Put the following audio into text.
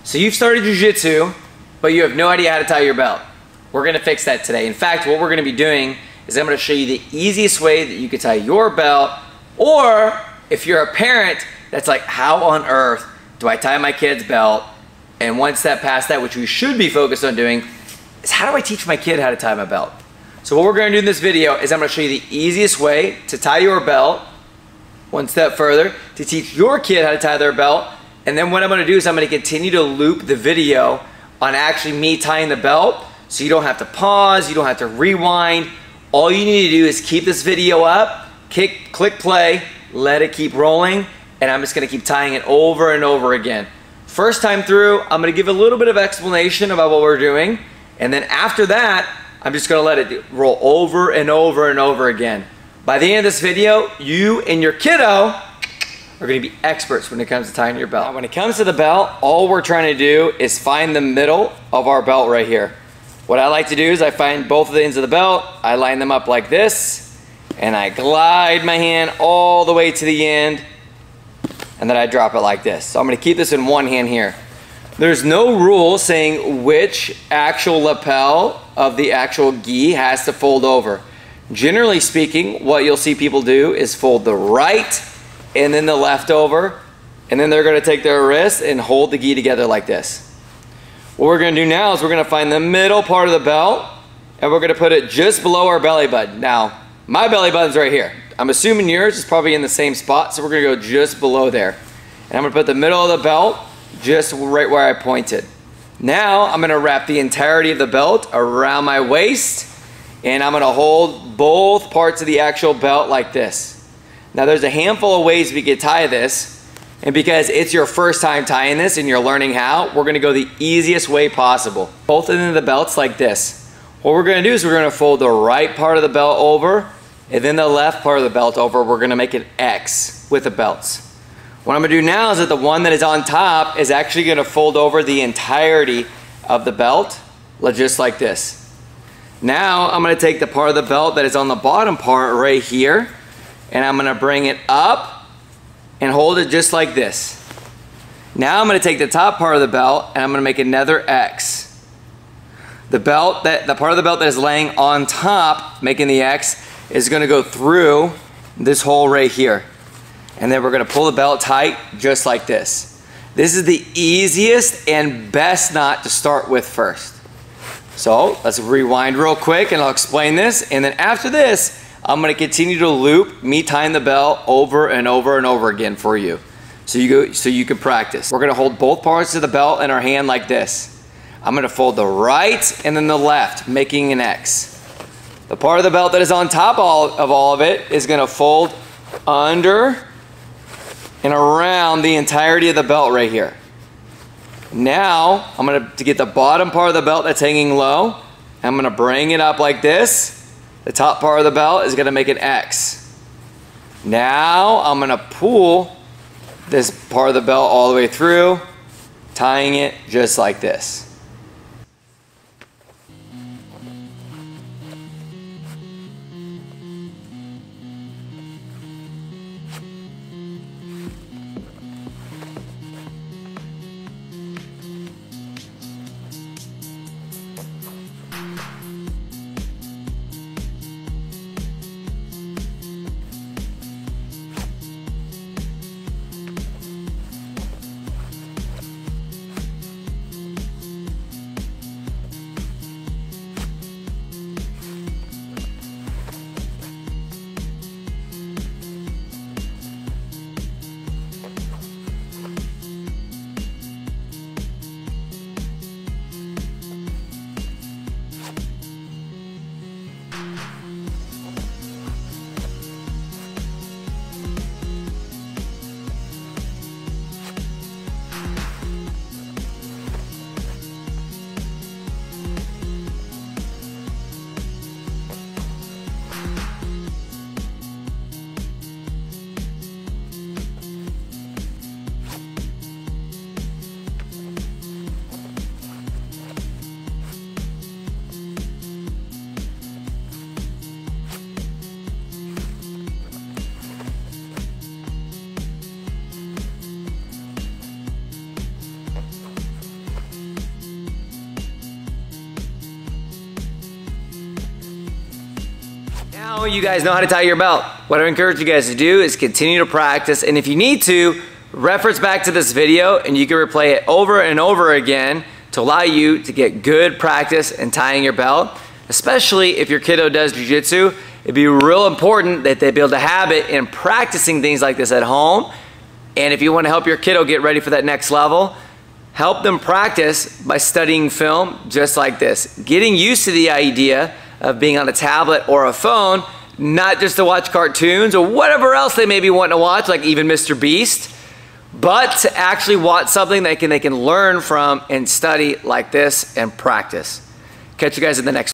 So you've started jiu-jitsu, but you have no idea how to tie your belt. We're gonna fix that today. In fact, what we're gonna be doing is I'm gonna show you the easiest way that you can tie your belt, or if you're a parent that's like, how on earth do I tie my kid's belt? And one step past that, which we should be focused on doing, is how do I teach my kid how to tie my belt? So what we're gonna do in this video is I'm gonna show you the easiest way to tie your belt, one step further, to teach your kid how to tie their belt, and then what I'm gonna do is I'm gonna continue to loop the video on actually me tying the belt, so you don't have to pause, you don't have to rewind. All you need to do is keep this video up, click play, let it keep rolling, and I'm just gonna keep tying it over and over again. First time through, I'm gonna give a little bit of explanation about what we're doing, and then after that, I'm just gonna let it roll over and over and over again. By the end of this video, you and your kiddo are gonna be experts when it comes to tying your belt. Now, when it comes to the belt, all we're trying to do is find the middle of our belt right here. What I like to do is I find both of the ends of the belt, I line them up like this, and I glide my hand all the way to the end, and then I drop it like this. So I'm gonna keep this in one hand here. There's no rule saying which actual lapel of the actual gi has to fold over. Generally speaking, what you'll see people do is fold the right and then the left over, and then they're gonna take their wrist and hold the gi together like this. What we're gonna do now is we're gonna find the middle part of the belt, and we're gonna put it just below our belly button. Now, my belly button's right here. I'm assuming yours is probably in the same spot, so we're gonna go just below there. And I'm gonna put the middle of the belt just right where I pointed. Now I'm gonna wrap the entirety of the belt around my waist, and I'm gonna hold both parts of the actual belt like this. Now there's a handful of ways we could tie this, and because it's your first time tying this and you're learning how, we're gonna go the easiest way possible. Both ends of the belts like this. What we're gonna do is we're gonna fold the right part of the belt over, and then the left part of the belt over. We're gonna make an X with the belts. What I'm gonna do now is that the one that is on top is actually gonna fold over the entirety of the belt, just like this. Now I'm gonna take the part of the belt that is on the bottom part right here, and I'm gonna bring it up and hold it just like this. Now I'm gonna take the top part of the belt and I'm gonna make another X. The part of the belt that is laying on top, making the X, is gonna go through this hole right here. And then we're gonna pull the belt tight just like this. This is the easiest and best knot to start with first. So let's rewind real quick and I'll explain this. And then after this, I'm gonna continue to loop me tying the belt over and over and over again for you. So you can practice. We're gonna hold both parts of the belt in our hand like this. I'm gonna fold the right and then the left, making an X. The part of the belt that is on top of all of it is gonna fold under and around the entirety of the belt right here. Now, to get the bottom part of the belt that's hanging low, I'm gonna bring it up like this. The top part of the belt is gonna make an X. Now, I'm gonna pull this part of the belt all the way through, tying it just like this. you guys know how to tie your belt. What I encourage you guys to do is continue to practice, and if you need to, reference back to this video and you can replay it over and over again to allow you to get good practice in tying your belt. Especially if your kiddo does jiu-jitsu, it'd be real important that they build a habit in practicing things like this at home. And if you want to help your kiddo get ready for that next level, help them practice by studying film just like this. Getting used to the idea of being on a tablet or a phone, not just to watch cartoons or whatever else they may be wanting to watch, like even Mr. Beast, but to actually watch something they can learn from and study like this and practice. Catch you guys in the next